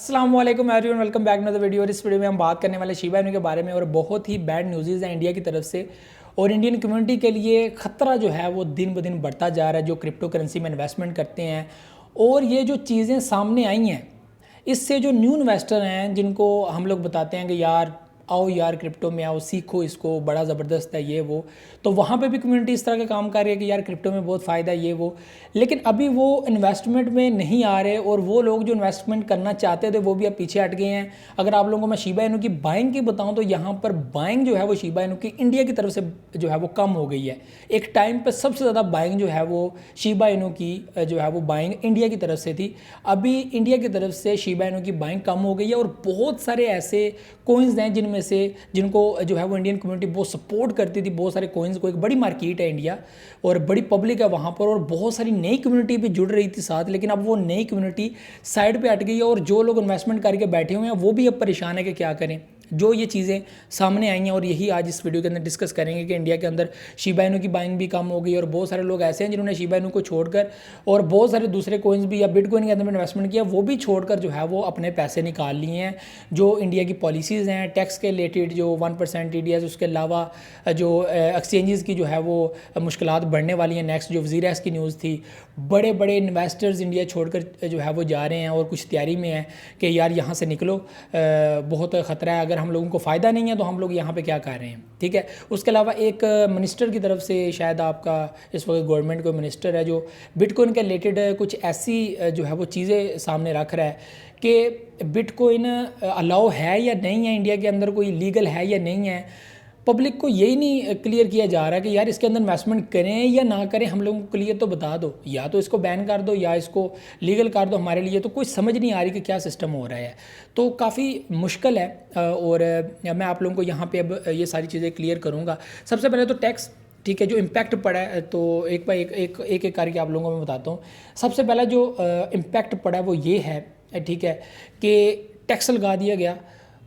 अस्सलाम वालेकुम everyone, welcome back to the video. और इस वीडियो में हम बात करने वाले शिबा इनू के बारे में और बहुत ही बैड न्यूज़ हैं इंडिया की तरफ से। और इंडियन कम्युनिटी के लिए ख़तरा जो है वो दिन ब दिन बढ़ता जा रहा है, जो क्रिप्टो करेंसी में इन्वेस्टमेंट करते हैं। और ये जो चीज़ें सामने आई हैं, इससे जो न्यू इन्वेस्टर हैं जिनको हम लोग बताते हैं कि यार आओ यार क्रिप्टो में आओ, सीखो इसको, बड़ा ज़बरदस्त है ये वो, तो वहाँ पे भी कम्युनिटी इस तरह का काम कर रही है कि यार क्रिप्टो में बहुत फ़ायदा है ये वो। लेकिन अभी वो इन्वेस्टमेंट में नहीं आ रहे, और वो लोग जो इन्वेस्टमेंट करना चाहते थे वो भी अब पीछे हट गए हैं। अगर आप लोगों को मैं शिबा इनू की बाइंग की बताऊँ तो यहाँ पर बाइंग जो है वो शिबा इनू की इंडिया की तरफ से जो है वो कम हो गई है। एक टाइम पर सबसे ज़्यादा बाइंग जो है वो शिबा इनू की जो है वो बाइंग इंडिया की तरफ से थी। अभी इंडिया की तरफ से शिबा इनू की बाइंग कम हो गई है, और बहुत सारे ऐसे कोइंस हैं जिनमें से जिनको जो है वो इंडियन कम्युनिटी बहुत सपोर्ट करती थी। बहुत सारे कोइंस को, एक बड़ी मार्केट है इंडिया और बड़ी पब्लिक है वहाँ पर, और बहुत सारी नई कम्युनिटी भी जुड़ रही थी साथ। लेकिन अब वो नई कम्युनिटी साइड पे हट गई है, और जो लोग इन्वेस्टमेंट करके बैठे हुए हैं वो भी अब परेशान है कि क्या करें। जो ये चीज़ें सामने आई हैं और यही आज इस वीडियो के अंदर डिस्कस करेंगे कि इंडिया के अंदर शिबा इनू की बाइंग भी कम हो गई, और बहुत सारे लोग ऐसे हैं जिन्होंने शिबा इनू को छोड़कर और बहुत सारे दूसरे कोइंस भी या बिटकॉइन के अंदर में इन्वेस्टमेंट किया, वो भी छोड़कर जो है वो अपने पैसे निकाल लिए हैं। जो इंडिया की पॉलिसीज़ हैं टैक्स के रिलेटेड, जो 1% TDS, उसके अलावा जो एक्सचेंजेस की जो है वो मुश्किलात बढ़ने वाली हैं। नेक्स्ट जो वज़ीर की न्यूज़ थी, बड़े बड़े इन्वेस्टर्स इंडिया छोड़कर जो है वो जा रहे हैं और कुछ तैयारी में है कि यार यहाँ से निकलो, बहुत ख़तरा है, अगर हम लोगों को फ़ायदा नहीं है तो हम लोग यहाँ पे क्या कर रहे हैं। ठीक है, उसके अलावा एक मिनिस्टर की तरफ से, शायद आपका इस वक्त गवर्नमेंट को मिनिस्टर है जो बिटकॉइन के रिलेटेड कुछ ऐसी जो है वो चीज़ें सामने रख रहा है कि बिटकॉइन अलाउ है या नहीं है इंडिया के अंदर, कोई लीगल है या नहीं है। पब्लिक को यही नहीं क्लियर किया जा रहा है कि यार इसके अंदर इन्वेस्टमेंट करें या ना करें, हम लोगों को लिए तो बता दो, या तो इसको बैन कर दो या इसको लीगल कर दो हमारे लिए। तो कोई समझ नहीं आ रही कि क्या सिस्टम हो रहा है, तो काफ़ी मुश्किल है। और मैं आप लोगों को यहाँ पे अब ये सारी चीज़ें क्लियर करूँगा। सबसे पहले तो टैक्स, ठीक है, जो इम्पैक्ट पड़ा है, तो एक बार एक करके आप लोगों को मैं बताता हूँ। सबसे पहला जो इम्पैक्ट पड़ा है वो ये है, ठीक है, कि टैक्स लगा दिया गया,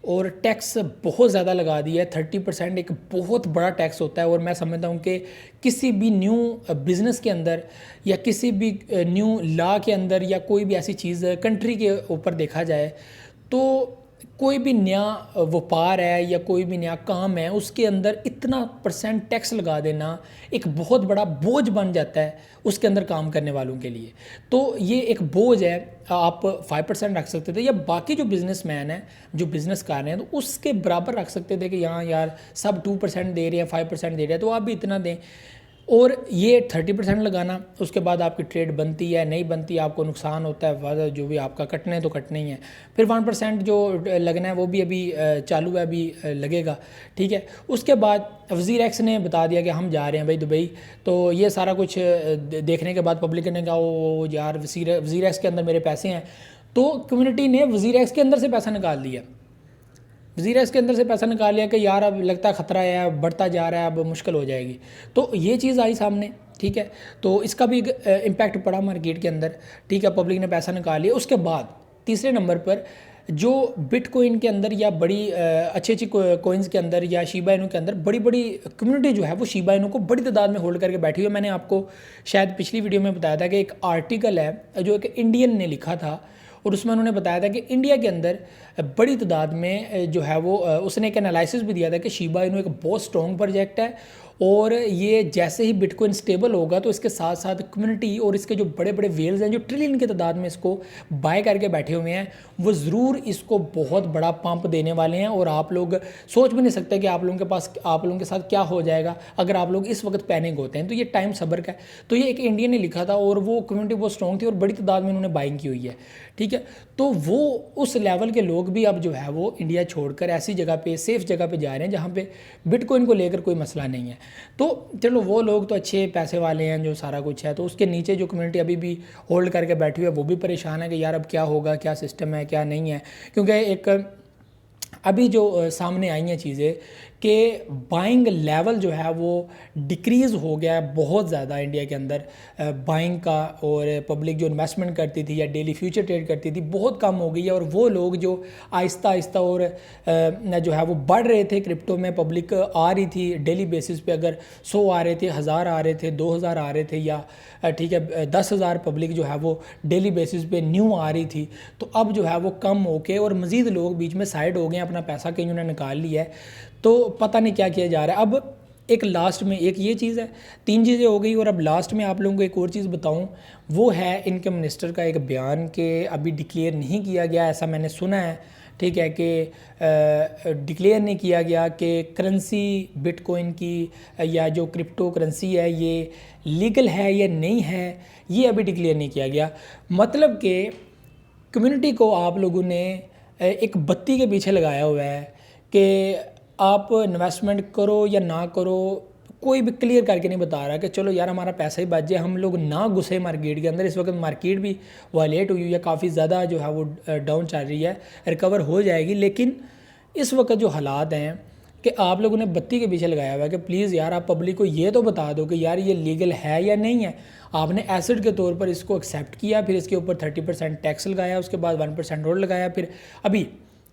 और टैक्स बहुत ज़्यादा लगा दिया है। 30% एक बहुत बड़ा टैक्स होता है। और मैं समझता हूँ कि किसी भी न्यू बिज़नेस के अंदर या किसी भी न्यू लॉ के अंदर या कोई भी ऐसी चीज़ कंट्री के ऊपर देखा जाए तो कोई भी नया व्यापार है या कोई भी नया काम है, उसके अंदर इतना % टैक्स लगा देना एक बहुत बड़ा बोझ बन जाता है उसके अंदर काम करने वालों के लिए। तो ये एक बोझ है। आप 5% रख सकते थे, या बाकी जो बिजनेसमैन है जो बिज़नेस कर रहे हैं तो उसके बराबर रख सकते थे कि यहाँ यार सब 2% दे रहे हैं, 5% दे रहे हैं, तो आप भी इतना दें। और ये 30% लगाना, उसके बाद आपकी ट्रेड बनती है नहीं बनती, आपको नुकसान होता है, जो भी आपका कटने तो कटने ही है। फिर 1% जो लगना है वो भी अभी चालू है, अभी लगेगा। ठीक है, उसके बाद वज़ीर एक्स ने बता दिया कि हम जा रहे हैं भाई दुबई। तो ये सारा कुछ देखने के बाद पब्लिक ने कहा ओ यार वज़ीर एक्स के अंदर मेरे पैसे हैं, तो कम्युनिटी ने वज़ीर एक्स के अंदर से पैसा निकाल दिया। वज़ीर इसके अंदर से पैसा निकाल लिया कि यार अब लगता है ख़तरा है, बढ़ता जा रहा है, अब मुश्किल हो जाएगी। तो ये चीज़ आई सामने, ठीक है, तो इसका भी इम्पैक्ट पड़ा मार्केट के अंदर। ठीक है, पब्लिक ने पैसा निकाल लिया। उसके बाद तीसरे नंबर पर जो बिटकॉइन के अंदर या बड़ी अच्छी अच्छी कोइंस के अंदर या शिबा इनू के अंदर बड़ी बड़ी कम्युनिटी जो है वो शिबा इनू को बड़ी तादाद में होल्ड करके बैठी हुई है। मैंने आपको शायद पिछली वीडियो में बताया था कि एक आर्टिकल है जो एक इंडियन ने लिखा था, और उसमें उन्होंने बताया था कि इंडिया के अंदर बड़ी तादाद में जो है वो उसने एक एनालिसिस भी दिया था कि शिबा इनू एक बहुत स्ट्रॉन्ग प्रोजेक्ट है, और ये जैसे ही बिटकॉइन स्टेबल होगा तो इसके साथ साथ कम्युनिटी और इसके जो बड़े बड़े वेल्स हैं जो ट्रिलियन की तादाद में इसको बाय करके बैठे हुए हैं, वो ज़रूर इसको बहुत बड़ा पंप देने वाले हैं। और आप लोग सोच भी नहीं सकते कि आप लोगों के साथ क्या हो जाएगा अगर आप लोग इस वक्त पैनिक होते हैं। तो ये टाइम सब्र का है। तो ये एक इंडियन ने लिखा था, और वो कम्युनिटी बहुत स्ट्रॉन्ग थी और बड़ी तादाद में उन्होंने बाइंग की हुई है। ठीक है, तो वो उस लेवल के लोग भी अब जो है वो इंडिया छोड़कर ऐसी जगह पे, सेफ जगह पे जा रहे हैं जहाँ पे बिटकॉइन को लेकर कोई मसला नहीं है। तो चलो वो लोग तो अच्छे पैसे वाले हैं जो सारा कुछ है, तो उसके नीचे जो कम्युनिटी अभी भी होल्ड करके बैठी हुई है वो भी परेशान है कि यार अब क्या होगा, क्या सिस्टम है, क्या नहीं है। क्योंकि एक अभी जो सामने आई हैं चीज़ें कि बाइंग लेवल जो है वो डिक्रीज़ हो गया है बहुत ज़्यादा इंडिया के अंदर बाइंग का, और पब्लिक जो इन्वेस्टमेंट करती थी या डेली फ्यूचर ट्रेड करती थी बहुत कम हो गई है। और वो लोग जो आहिस्ता आहिस्ता और जो है वो बढ़ रहे थे क्रिप्टो में, पब्लिक आ रही थी डेली बेसिस पे, अगर 100 आ रहे थे, 1000 आ रहे थे, 2000 आ रहे थे, या ठीक है 10,000 पब्लिक जो है वो डेली बेसिस पे न्यू आ रही थी, तो अब जो है वो कम होके और मज़ीद लोग बीच में साइड हो गए, अपना पैसा कहीं उन्होंने निकाल लिया है, तो पता नहीं क्या किया जा रहा है। अब एक लास्ट में एक ये चीज़ है, 3 चीज़ें हो गई, और अब लास्ट में आप लोगों को एक और चीज़ बताऊं, वो है इनकम मिनिस्टर का एक बयान कि अभी डिक्लेयर नहीं किया गया, ऐसा मैंने सुना है, ठीक है, कि डिक्लेयर नहीं किया गया कि करेंसी बिटकॉइन की या जो क्रिप्टो करेंसी है ये लीगल है या नहीं है, ये अभी डिक्लेयर नहीं किया गया। मतलब कि कम्युनिटी को आप लोगों ने एक बत्ती के पीछे लगाया हुआ है कि आप इन्वेस्टमेंट करो या ना करो, कोई भी क्लियर करके नहीं बता रहा कि चलो यार हमारा पैसा ही बच जाए, हम लोग ना घुसे मार्केट के अंदर। इस वक्त मार्केट भी वायलेट हुई है, काफ़ी ज़्यादा जो है वो डाउन चल रही है, रिकवर हो जाएगी, लेकिन इस वक्त जो हालात हैं कि आप लोगों ने बत्ती के पीछे लगाया हुआ है कि प्लीज़ यार आप पब्लिक को ये तो बता दो कि यार ये लीगल है या नहीं है। आपने एसेट के तौर पर इसको एक्सेप्ट किया, फिर इसके ऊपर 30% टैक्स लगाया, उसके बाद 1% और लगाया, फिर अभी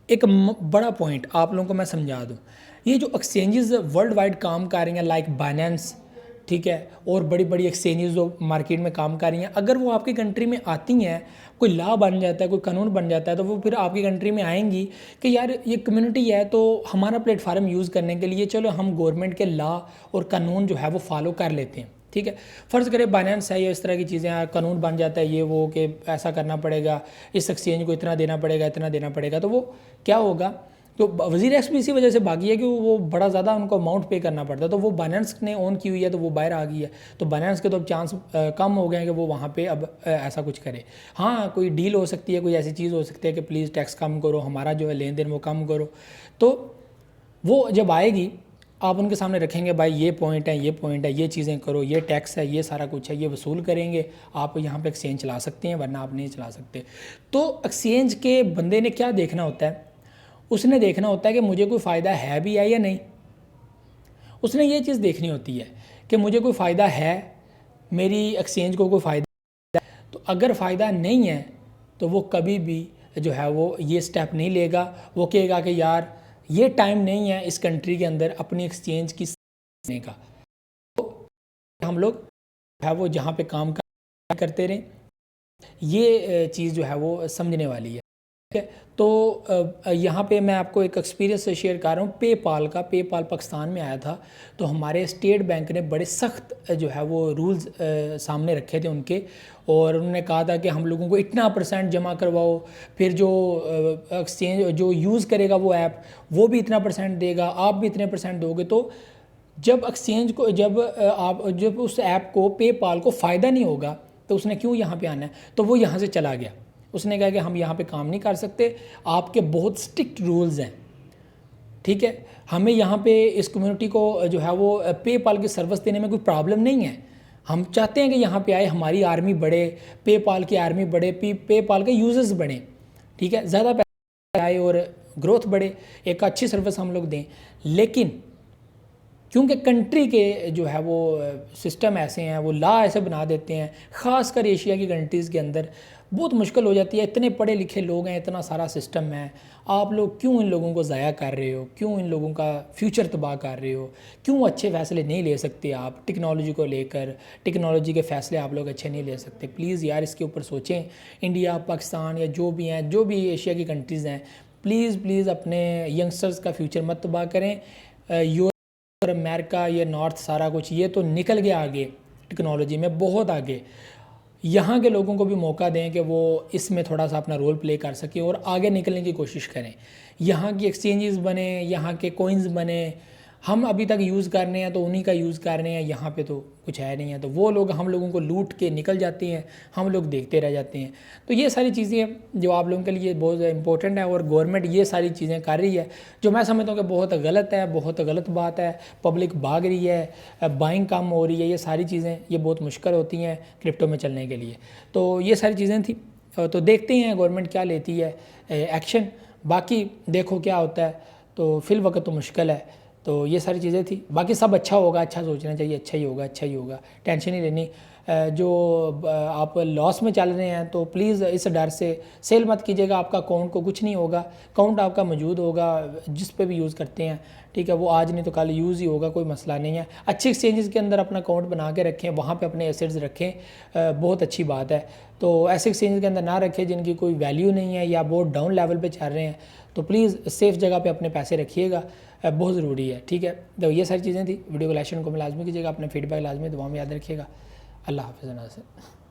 एक बड़ा पॉइंट आप लोगों को मैं समझा दूँ, ये जो एक्सचेंजेस वर्ल्ड वाइड काम कर रही हैं लाइक बाइनेंस, ठीक है, और बड़ी बड़ी एक्सचेंजेस जो मार्केट में काम कर रही हैं, अगर वो आपकी कंट्री में आती हैं, कोई लॉ बन जाता है, कोई कानून बन जाता है, तो वो फिर आपकी कंट्री में आएंगी कि यार ये कम्युनिटी है तो हमारा प्लेटफार्म यूज़ करने के लिए चलो हम गवर्नमेंट के लॉ और कानून जो है वो फॉलो कर लेते हैं, ठीक है। फ़र्ज़ करें बाइनेंस है या इस तरह की चीज़ें, कानून बन जाता है ये वो कि ऐसा करना पड़ेगा, इस एक्सचेंज को इतना देना पड़ेगा, इतना देना पड़ेगा, तो वो क्या होगा, तो वज़ीर एक्स भी इसी वजह से भागी है कि वो बड़ा ज़्यादा उनको अमाउंट पे करना पड़ता है, तो वो बाइनेंस ने ऑन की हुई है तो वो बाहर आ गई है, तो बाइनेंस के तो अब चांस कम हो गए हैं कि वो वहाँ पे अब ऐसा कुछ करे। हाँ, कोई डील हो सकती है, कोई ऐसी चीज़ हो सकती है कि प्लीज़ टैक्स कम करो, हमारा जो है लेन देन वो कम करो, तो वो जब आएगी आप उनके सामने रखेंगे भाई ये पॉइंट है, ये पॉइंट है, ये चीज़ें करो, ये टैक्स है, ये सारा कुछ है, ये वसूल करेंगे, आप यहाँ पे एक्सचेंज चला सकते हैं, वरना आप नहीं चला सकते। तो एक्सचेंज के बंदे ने क्या देखना होता है, उसने देखना होता है कि मुझे कोई फ़ायदा है भी है या नहीं। उसने ये चीज़ देखनी होती है कि मुझे कोई फ़ायदा है, मेरी एक्सचेंज को कोई फ़ायदा है, तो अगर फ़ायदा नहीं है तो वो कभी भी जो है वो ये स्टेप नहीं लेगा। वो कहेगा कि यार ये टाइम नहीं है इस कंट्री के अंदर अपनी एक्सचेंज की करने का, तो हम लोग है वो जहाँ पे काम करते रहें, ये चीज़ जो है वो समझने वाली है, ठीक है। तो यहाँ पे मैं आपको एक एक्सपीरियंस शेयर कर रहा हूँ पेपाल का। पेपाल पाकिस्तान में आया था तो हमारे स्टेट बैंक ने बड़े सख्त जो है वो रूल्स सामने रखे थे उनके, और उन्होंने कहा था कि हम लोगों को इतना % जमा करवाओ, फिर जो एक्सचेंज जो यूज़ करेगा वो ऐप वो भी इतना % देगा, आप भी इतने % दोगे। तो जब एक्सचेंज को जब उस ऐप को पेपाल को फ़ायदा नहीं होगा तो उसने क्यों यहाँ पे आना है, तो वो यहाँ से चला गया। उसने कहा कि हम यहाँ पे काम नहीं कर सकते, आपके बहुत स्ट्रिक्ट रूल्स हैं, ठीक है। हमें यहाँ पे इस कम्युनिटी को जो है वो पेपाल की सर्विस देने में कोई प्रॉब्लम नहीं है, हम चाहते हैं कि यहाँ पे आए, हमारी आर्मी बढ़े, पेपाल की आर्मी बढ़े, पेपाल के यूजर्स बढ़े, ठीक है, ज़्यादा पैसे आए और ग्रोथ बढ़े, एक अच्छी सर्विस हम लोग दें। लेकिन क्योंकि कंट्री के जो है वो सिस्टम ऐसे हैं, वो लॉ ऐसे बना देते हैं, ख़ासकर एशिया की कंट्रीज़ के अंदर बहुत मुश्किल हो जाती है। इतने पढ़े लिखे लोग हैं, इतना सारा सिस्टम है, आप लोग क्यों इन लोगों को ज़ाया कर रहे हो, क्यों इन लोगों का फ्यूचर तबाह कर रहे हो, क्यों अच्छे फ़ैसले नहीं ले सकते आप टेक्नोलॉजी को लेकर, टेक्नोलॉजी के फ़ैसले आप लोग अच्छे नहीं ले सकते। प्लीज़ यार इसके ऊपर सोचें। इंडिया, पाकिस्तान या जो भी हैं, जो भी एशिया की कंट्रीज़ हैं, प्लीज़ अपने यंगस्टर्स का फ्यूचर मत तबाह करें। और अमेरिका, ये नॉर्थ, सारा कुछ ये तो निकल गया आगे, टेक्नोलॉजी में बहुत आगे। यहाँ के लोगों को भी मौका दें कि वो इसमें थोड़ा सा अपना रोल प्ले कर सकें और आगे निकलने की कोशिश करें। यहाँ की एक्सचेंजेस बने, यहाँ के कॉइन्स बने, हम अभी तक यूज़ कर रहे हैं तो उन्हीं का यूज़ कर रहे हैं, यहाँ पे तो कुछ है नहीं है, तो वो लोग हम लोगों को लूट के निकल जाते हैं, हम लोग देखते रह जाते हैं। तो ये सारी चीज़ें जो आप लोगों के लिए बहुत इंपॉर्टेंट है, और गवर्नमेंट ये सारी चीज़ें कर रही है जो मैं समझता हूँ कि बहुत गलत है, बहुत गलत बात है। पब्लिक भाग रही है, बाइंग कम हो रही है, ये सारी चीज़ें ये बहुत मुश्किल होती हैं क्रिप्टो में चलने के लिए। तो ये सारी चीज़ें थी, तो देखते हैं गवर्नमेंट क्या लेती है एक्शन। बाकी देखो क्या होता है, तो फिल वक्त तो मुश्किल है, तो ये सारी चीज़ें थी, बाकी सब अच्छा होगा, अच्छा सोचना चाहिए, अच्छा ही होगा, अच्छा ही होगा, टेंशन नहीं लेनी। जो आप लॉस में चल रहे हैं तो प्लीज़ इस डर से सेल मत कीजिएगा, आपका अकाउंट को कुछ नहीं होगा, अकाउंट आपका मौजूद होगा जिस पे भी यूज़ करते हैं, ठीक है, वो आज नहीं तो कल यूज़ ही होगा, कोई मसला नहीं है। अच्छी एक्सचेंजेस के अंदर अपना अकाउंट बना के रखें, वहाँ पे अपने एसेट्स रखें, बहुत अच्छी बात है। तो ऐसे एक्सचेंज के अंदर ना रखें जिनकी कोई वैल्यू नहीं है या बहुत डाउन लेवल पे चल रहे हैं, तो प्लीज़ सेफ़ जगह पे अपने पैसे रखिएगा, बहुत ज़रूरी है, ठीक है। तो ये सारी चीज़ें थी, वीडियो को लाइक को में लाजमी कीजिएगा, अपने फीडबैक लाजमी दुआ में याद रखिएगा। अल्लाह हाफ़िज़।